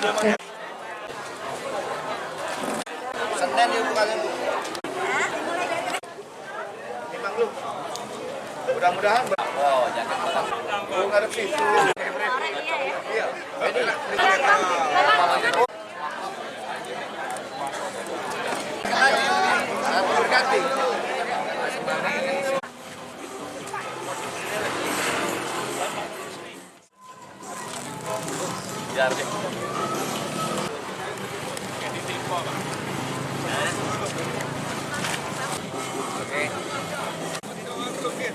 Senin yuk bukannya Bu. Memang lu. Mudah-mudahan. Oh, jangan malam. Oh, ngarep situ. Iya. Jadi berganti. Biar deh. Oke.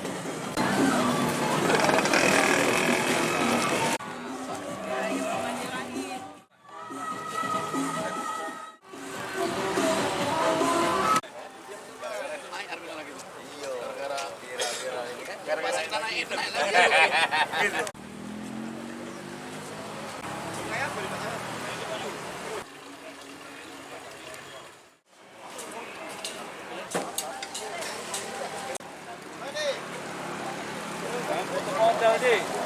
Gara-gara tanah itu. Modal deh.